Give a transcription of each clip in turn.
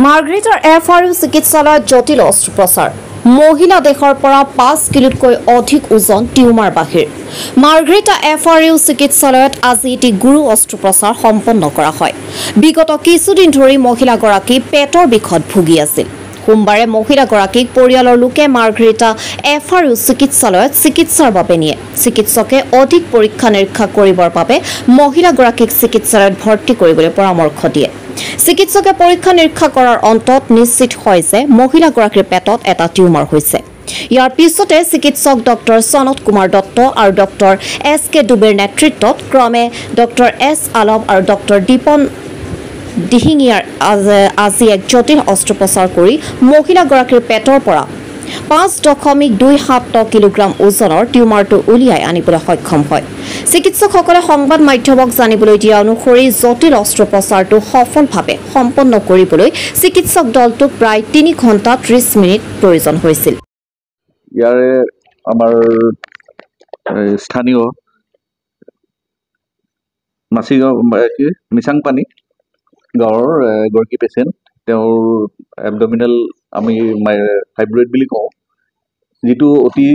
মাৰ্গ্ৰেটাৰ FRU চিকিৎসালয়ত জটিল অস্ত্ৰোপচাৰ মহিলা দেহৰ পৰা 5 কিলোতকৈ অধিক ওজন টিউমাৰ বাহিৰ মাৰ্গ্ৰেটা এফআৰইউ চিকিৎসালয়ত আজি এটি গুৰু অস্ত্ৰোপচাৰ সম্পন্ন কৰা হয় বিগত কিছুদিন ধৰি মহিলাগৰাকী পেটৰ বিষত ভুগি আছিল সোমবাৰে মহিলাগৰাকীক পৰিয়ালৰ লোকে মাৰ্গ্ৰেটা এফআৰইউ চিকিৎসালয়ত চিকিৎসাৰ বাবে নিয়ে চিকিৎসকে অধিক পৰীক্ষা নিৰীক্ষা কৰিবৰ বাবে মহিলাগৰাকীক চিকিৎসালয়ত ভৰ্তি কৰিবলৈ পৰামৰ্শ দিয়ে চিকিৎসকে পৰীক্ষা নিৰীক্ষা কৰাৰ অন্তত নিশ্চিত হয় যে মহিলাগৰাকীৰ পেটত এটা টিউমাৰ হৈছে ইয়াৰ পিছতে চিকিৎসক ডক্টৰ সনত কুমাৰ দত্ত আৰু ডক্টৰ এছ.কে. ডুবেৰ নেতৃত্বত ক্ৰমে ডক্টৰ এছ আলম আৰু ডক্টৰ দীপন দিহিঙীয়াৰ আজি এক জটিল অস্ত্ৰোপচাৰ কৰি মহিলাগৰাকীৰ পেটৰ পৰা 5.27 কিলোগ্ৰাম ওজনৰ টিউমাৰটো উলিয়াই আনিবলৈ সক্ষম হয় চিকিৎসকসকলে সংবাদ মাধ্যমক জানিবলৈ দিয়া অনুসৰি জটিল অস্ত্ৰোপচাৰটো সফলভাৱে সম্পন্ন কৰিবলৈ চিকিৎসক দলটোক প্ৰায় 3 ঘণ্টা 30 মিনিট প্ৰয়োজন হৈছিল ইয়াৰে আমাৰ স্থানীয় মাছিগাঁও মিছাংপানী গাঁৱৰ এগৰাকী পেচেণ্ট তেওঁৰ এবডমিনেল আমি ফাইব্ৰইড বুলি কওঁ যিটো অতি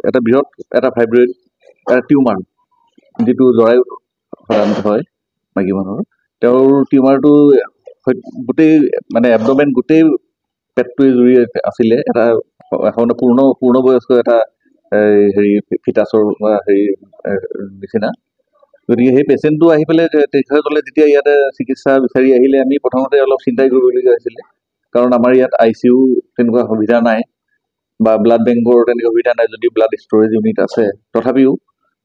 এটা বৃহৎ এটা ফাইব্ৰইড এটা টিউমাৰ যিটো জৰায়ু সাধাৰণতে হয় মাইকী মানুহৰ তেওঁৰ টিউমাৰটো গোটেই মানে এবডমেন গোটেই পেটটোৱে জুৰি আছিলে এটা এখন পূৰ্ণবয়স্ক এটা হেৰি ফিটাছৰ হেৰি নিচিনা গতিকে সেই পেচেণ্টটো আহি পেলাই তেখেতসকলে যেতিয়া ইয়াতে চিকিৎসা বিচাৰি আহিলে আমি প্ৰথমতে অলপ চিন্তাই কৰিবলগীয়া হৈছিলে কাৰণ আমাৰ ইয়াত ICU তেনেকুৱা সুবিধা নাই বা ব্লাড বেংকৰ তেনেকুৱা সুবিধা নাই যদি ব্লাড ষ্ট'ৰেজ ইউনিট আছে তথাপিও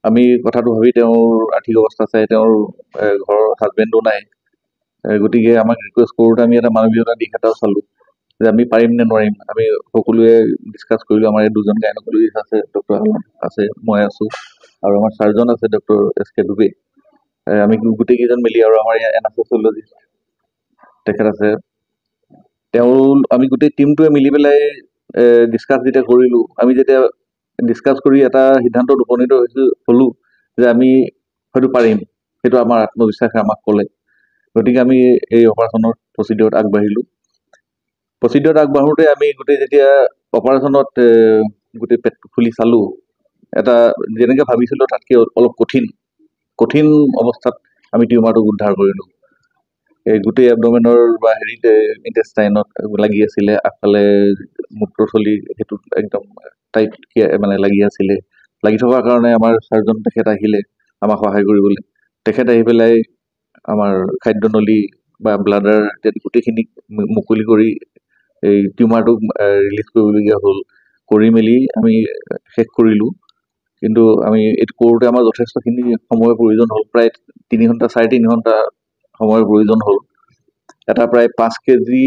আমি কথাটো ভাবি তেওঁৰ আৰ্থিক অৱস্থা চাই তেওঁৰ ঘৰৰ হাজবেণ্ডো নাই গতিকে আমাক ৰিকুৱেষ্ট কৰোঁতে আমি এটা মানৱীয়তা দিশ এটাও চালোঁ যে আমি পাৰিম নে নোৱাৰিম আমি সকলোৱে ডিছকাছ কৰিলোঁ আমাৰ দুজন গাইনকলজিষ্ট আছে ডক্টৰ আলম আছে মই আছোঁ আৰু আমাৰ চাৰ্জন আছে ডক্টৰ এছ.কে. ডুবে আমি গোটেইকেইজন মিলি আৰু আমাৰ এনাস্থেচিয়লজিষ্ট তেখেত আছে আমি গোটেই টিমটোৱে মিলি পেলাই ডিছকাছ যেতিয়া কৰিলোঁ আমি যেতিয়া ডিছকাছ কৰি এটা সিদ্ধান্তত উপনীত হ'লোঁ যে আমি হয়তো পাৰিম সেইটো আমাৰ আত্মবিশ্বাসে আমাক ক'লে গতিকে আমি এই অপাৰেশ্যনৰ প্ৰচিডিঅ'ত আগবাঢ়োঁতে আমি গোটেই যেতিয়া অপাৰেশ্যনত গোটেই পেটটো খুলি চালোঁ এটা যেনেকৈ ভাবিছিলোঁ তাতকৈ অলপ কঠিন অৱস্থাত আমি টিউমাৰটোক উদ্ধাৰ কৰিলোঁ এই গোটেই এবডমেনৰ বা হেৰিতে ইণ্টেষ্টাইনত লাগি আছিলে আগফালে মূত্ৰথলী সেইটোত একদম টাইট মানে লাগি আছিলে লাগি থকাৰ কাৰণে আমাৰ চাৰ্জন তেখেত আহিলে আমাক সহায় কৰিবলৈ তেখেত আহি পেলাই আমাৰ খাদ্যনলী বা ব্লাডাৰ গোটেইখিনি মুকলি কৰি এই টিউমাৰটোক ৰিলিজ কৰিবলগীয়া হ'ল কৰি মেলি আমি শেষ কৰিলোঁ কিন্তু আমি এইটো কৰোঁতে আমাৰ যথেষ্টখিনি সময়ৰ প্ৰয়োজন হ'ল প্ৰায় 3 ঘণ্টা 3.5 ঘণ্টা সময়ৰ প্ৰয়োজন হ'ল এটা প্ৰায় 5 কেজি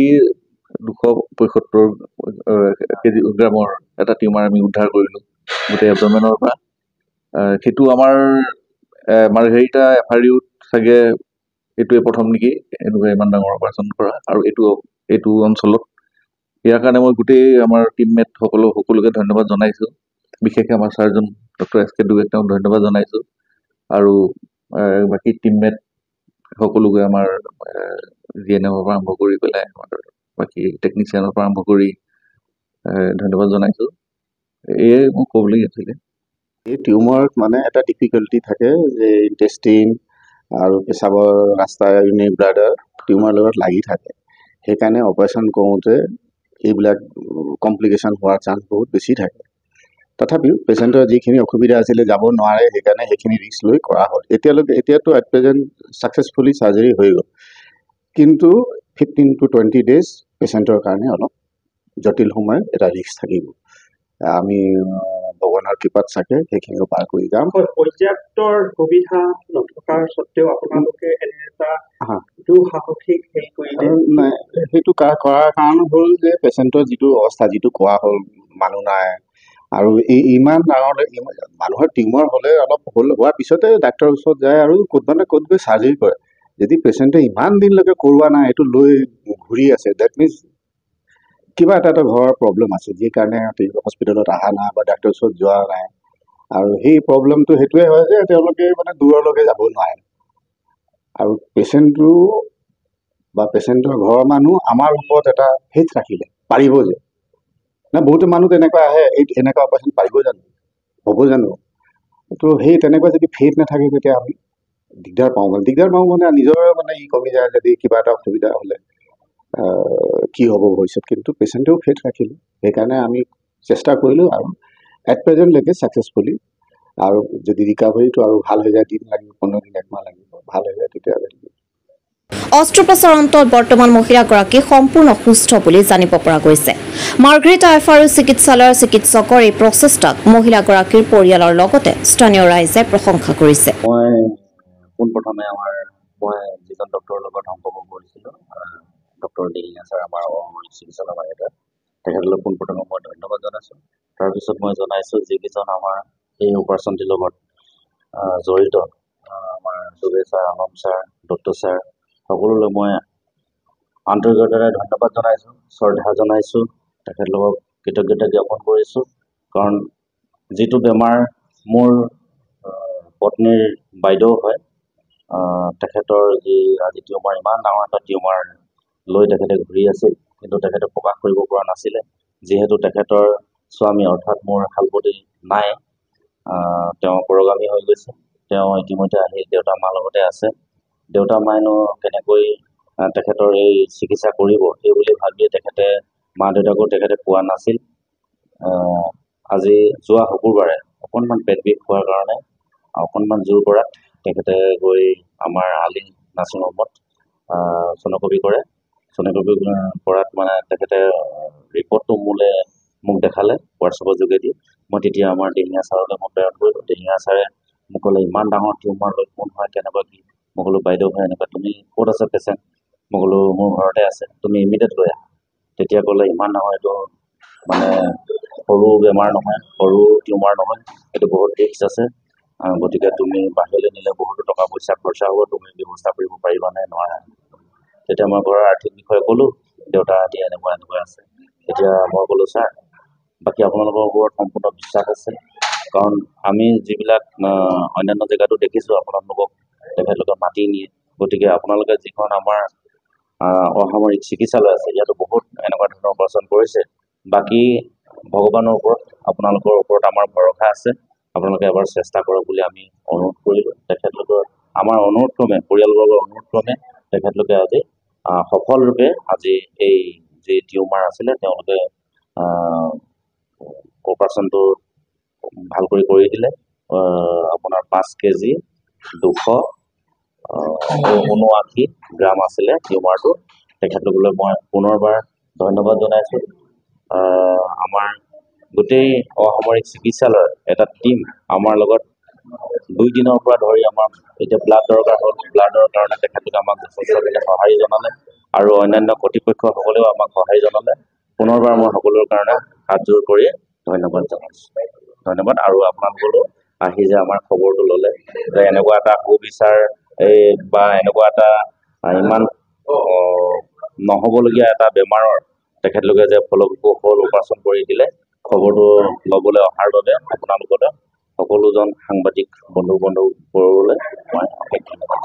275 গ্ৰামৰ এটা টিউমাৰ আমি উদ্ধাৰ কৰিলোঁ গোটেই এবডমেনৰ পৰা সেইটো আমাৰ মাৰ্ঘেৰিটা এফআৰইউত চাগে এইটোৱে প্ৰথম নেকি এনেকুৱা ইমান ডাঙৰ অপাৰেশ্যন কৰা আৰু এইটো অঞ্চলত ইয়াৰ কাৰণে মই গোটেই আমাৰ টিমমেট সকলোকে ধন্যবাদ জনাইছোঁ বিশেষকৈ আমাৰ চাৰ্জন ডক্টৰ এছ.কে. ডুবেক তেওঁক ধন্যবাদ জনাইছোঁ আৰু বাকী টিমমেট সকলোকে আমাৰ GNMৰ পৰা আৰম্ভ কৰি পেলাই আমাৰ বাকী টেকনিচিয়ানৰ পৰা আৰম্ভ কৰি ধন্যবাদ জনাইছোঁ এয়ে মোক ক'বলৈ আছিলে এই টিউমাৰত মানে এটা ডিফিকাল্টি থাকে যে ইণ্টেষ্টিন আৰু পেচাবৰ ৰাস্তা ব্লাডাৰ টিউমাৰ লগত লাগি থাকে সেইকাৰণে অপাৰেশ্যন কৰোঁতে এইবিলাক কমপ্লিকেশ্যন হোৱাৰ চান্স বহুত বেছি থাকে তথাপিও পেচেণ্টৰ যিখিনি অসুবিধা আছিলে যাব নোৱাৰে সেইকাৰণে সেইখিনি ৰিস্ক লৈ কৰা হ'ল এতিয়াতো এট প্ৰেজেণ্ট ছাকচেছফুলি চাৰ্জাৰী হৈ গ'ল কিন্তু 15 to 20 ডেজ পেচেণ্টৰ কাৰণে অলপ জটিল সময় এটা ৰিস্ক থাকিব আমি ভগৱানৰ কৃপাত চাগে সেইখিনিও পাৰ কৰি যাম পৰ্যাপ্তৰ সুবিধা নথকাৰ স্বত্তেও আপোনালোকে এনে এটা দুঃসাহসিক হেৰি কৰিলে নাই সেইটো কৰাৰ কাৰণ হ'ল যে পেচেণ্টৰ যিটো অৱস্থা যিটো কোৱা হ'ল মানুহ নাই আৰু ইমান ডাঙৰ মানুহৰ টিউমাৰ হ'লে অলপ হোৱাৰ পিছতে ডাক্তৰৰ ওচৰত যায় আৰু ক'ত গৈ চাৰ্জাৰী কৰে যদি পেচেণ্টে ইমান দিনলৈকে কৰোৱা নাই এইটো লৈ ঘূৰি আছে ডেট মিনছ কিবা এটা ঘৰৰ প্ৰব্লেম আছে যি কাৰণে হস্পিটেলত অহা নাই বা ডাক্তৰৰ ওচৰত যোৱা নাই আৰু সেই প্ৰব্লেমটো সেইটোৱে হয় যে তেওঁলোকে মানে দূৰলৈকে যাব নোৱাৰে আৰু পেচেণ্টটো বা পেচেণ্টৰ ঘৰৰ মানুহ আমাৰ ওপৰত এটা ফেথ ৰাখিলে পাৰিব যে না বহুতো মানুহ তেনেকুৱা আহে এই এনেকুৱা অপাৰেশ্যন পাৰিব জানো হ'ব জানো তো সেই তেনেকুৱা যদি ফেথ নাথাকে তেতিয়া আমি দিগদাৰ পাওঁ মানে নিজৰে মানে ই কমি যায় যদি কিবা এটা অসুবিধা হ'লে কি হ'ব ভৱিষ্যত কিন্তু পেচেণ্টেও ফেথ ৰাখিলে সেইকাৰণে আমি চেষ্টা কৰিলোঁ আৰু এট প্ৰেজেণ্টলৈকে ছাকচেছফুলি আৰু যদি ৰিকাভাৰীটো আৰু ভাল হৈ যায় দিন লাগিব 15 দিন 1 মাহ লাগিব ভাল হৈ যায় তেতিয়াহ'লে অস্ত্ৰোপচাৰ অন্তত বৰ্তমান মহিলাগৰাকী সম্পূৰ্ণ সুস্থ বুলি জানিব পৰা গৈছে মাৰ্গ্ৰেটা এফআৰইউ চিকিৎসালয়ৰ চিকিৎসকৰ এই প্ৰচেষ্টাক মহিলাগৰাকীৰ পৰিয়ালৰ লগতে স্থানীয় ৰাইজে প্ৰশংসা কৰিছে মই পোনপ্ৰথমে মই যিজন ডক্টৰৰ লগত সম্পৰ্ক কৰিছিলোঁ ডক্টৰ দিহিঙীয়া ছাৰ আমাৰ চিকিৎসালয় মাৰ্গ্ৰেটা তেখেতলৈ পোনপ্ৰথমে মই ধন্যবাদ জনাইছোঁ তাৰপিছত মই জনাইছোঁ যিকেইজন আমাৰ এই অপাৰেশ্যনটিৰ লগত জড়িত আমাৰ চুবে ছাৰ আনম ছাৰ দত্ত ছাৰ সকলোলৈ মই আন্তৰিকতাৰে ধন্যবাদ জনাইছোঁ শ্ৰদ্ধা জনাইছোঁ তেখেতলোকক কৃতজ্ঞতা জ্ঞাপন কৰিছোঁ কাৰণ যিটো বেমাৰ মোৰ পত্নীৰ বাইদেউ হয় তেখেতৰ আজি টিউমাৰ ইমান ডাঙৰ এটা টিউমাৰ লৈ তেখেতে ঘূৰি আছিল কিন্তু তেখেতে প্ৰকাশ কৰিব পৰা নাছিলে যিহেতু তেখেতৰ স্বামী অৰ্থাৎ মোৰ শালপতি নাই তেওঁ পৰগামী হৈ গৈছে তেওঁ ইতিমধ্যে আহি দেউতা মাৰ লগতে আছে দেউতা মায়েনো কেনেকৈ তেখেতৰ এই চিকিৎসা কৰিব এই বুলি ভাবিয়ে তেখেতে মা দেউতাকো তেখেতে পোৱা নাছিল আজি যোৱা শুকুৰবাৰে অকণমান পেট বিষ হোৱাৰ কাৰণে অকণমান জোৰ কৰাত তেখেতে গৈ আমাৰ আলি নাৰ্ছিং হোমত চনকবি কৰাত মানে তেখেতে ৰিপৰ্টটো মোক দেখালে হোৱাটছএপৰ যোগেদি মই তেতিয়া আমাৰ দিহিঙীয়া ছাৰলৈ মই প্ৰেৰণ কৰিলোঁ দিহিঙীয়া ছাৰে মোক ক'লে ইমান ডাঙৰ টিউমাৰ লৈ কোন হয় কেনেকুৱা কি মই ক'লোঁ বাইদেউ হয় এনেকুৱা তুমি ক'ত আছে পেচেণ্ট মই ক'লোঁ মোৰ ঘৰতে আছে তুমি ইমিডিয়েট লৈ আহা তেতিয়া ক'লে ইমান ডাঙৰ এইটো মানে সৰু বেমাৰ নহয় সৰু টিউমাৰ নহয় এইটো বহুত ৰিস্ক আছে গতিকে তুমি বাহিৰলৈ নিলে বহুতো টকা পইচা খৰচা হ'ব তুমি ব্যৱস্থা কৰিব পাৰিবা নে নোৱাৰা তেতিয়া মই ঘৰৰ আৰ্থিক বিষয়ে ক'লোঁ দেউতা এতিয়া এনেকুৱা আছে তেতিয়া মই ক'লোঁ ছাৰ বাকী আপোনালোকৰ ওপৰত সম্পূৰ্ণ বিশ্বাস আছে কাৰণ আমি যিবিলাক অন্যান্য জেগাতো দেখিছোঁ আপোনালোকক তেখেতলোকে মাতি নিয়ে গতিকে আপোনালোকে যিখন আমাৰ অসামৰিক চিকিৎসালয় আছে ইয়াতো বহুত এনেকুৱা ধৰণৰ অপাৰেশ্যন কৰিছে বাকী ভগৱানৰ ওপৰত আপোনালোকৰ ওপৰত আমাৰ ভৰসা আছে আপোনালোকে এবাৰ চেষ্টা কৰক বুলি আমি অনুৰোধ কৰিলোঁ তেখেতলোকৰ আমাৰ অনুৰোধক্ৰমে পৰিয়ালবৰ্গৰ অনুৰোধক্ৰমে তেখেতলোকে আজি সফলৰূপে আজি এই যি টিউমাৰ আছিলে তেওঁলোকে অপাৰেশ্যনটো ভালকৈ কৰি দিলে আপোনাৰ 5 কেজি 279 গ্ৰাম আছিলে টিউমাৰটো তেখেতলোকলৈ মই পুনৰবাৰ ধন্যবাদ জনাইছোঁ আমাৰ গোটেই অসামৰিক চিকিৎসালয়ৰ এটা টীম আমাৰ লগত 2 দিনৰ পৰা ধৰি আমাৰ এতিয়া ব্লাড দৰকাৰ হ'ল ব্লাডৰ কাৰণে তেখেতলোকে আমাক যথেষ্টখিনি সঁহাৰি জনালে আৰু অন্যান্য কৰ্তৃপক্ষসকলেও আমাক সঁহাৰি জনালে পুনৰবাৰ মই সকলোৰে কাৰণে হাতজোৰ কৰি ধন্যবাদ জনাইছোঁ ধন্যবাদ আৰু আপোনালোকৰো আহি যে আমাৰ খবৰটো ল'লে যে এনেকুৱা এটা সুবিচাৰ বা এনেকুৱা এটা ইমান নহ'বলগীয়া এটা বেমাৰৰ তেখেতলোকে যে ফলপ্ৰসূ অপাৰেশ্যন কৰি দিলে খবৰটো ল'বলৈ অহাৰ বাবে আপোনালোকৰ সকলোজন সাংবাদিক বন্ধুবৰ্গলৈ মই ধন্যবাদ